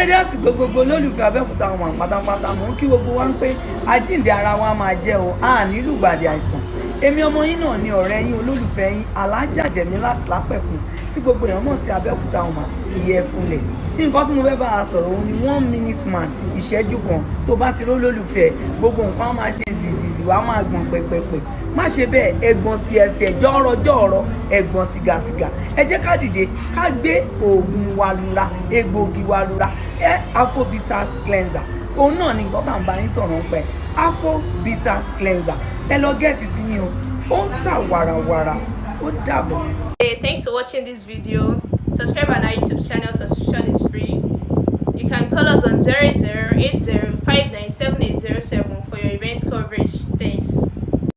dédé àsìkò gbogbo olólùfẹ́ Abeokuta Woman pátápátá mò ń kí gbogbo wa ń pé àjíǹde ara wa máa jẹ́ o a nílùú gbàdé àìsàn. Èmi ọmọ yín náà ni ọ̀rẹ́ yín olólùfẹ́ yín Alájà Jẹ̀mí láti Lápẹ̀kún tí gbogbo èèyàn mọ̀ sí Abeokuta Woman ìyẹ̀fúnlẹ̀. Nǹkan tí mo fẹ́ bá a sọ̀rọ̀ òun ni 1 minute man ìṣẹ́jú kan tó bá ti rólólùfẹ́ gbogbo nǹkan máa ṣe zìzìzì wá máa gbọ̀n pẹ̀pẹ̀pẹ̀. Má ṣe bẹ́ẹ̀ ẹ̀gbọ́n sí ẹsẹ̀ jọ́rọ̀jọ́rọ̀ ẹ̀gbọ́n sìgàsìgà. Ẹ jẹ́ ká dìde ká gbé oògùn wa lura egbògi wa lura Afrobitas cleanser. Òun náà ni nǹkan tá à ń bá yín sọ̀rọ̀ pẹ̀ Afrobitas cleanser. Ẹ lọ gẹ́ẹ̀tì tí yín o ó ń tà wàràwàrà ó dàbọ̀. Hey, thanks for watching this video. Subscribe on our YouTube channel. Subscription is free. You can call us on 0080597807 for your event coverage.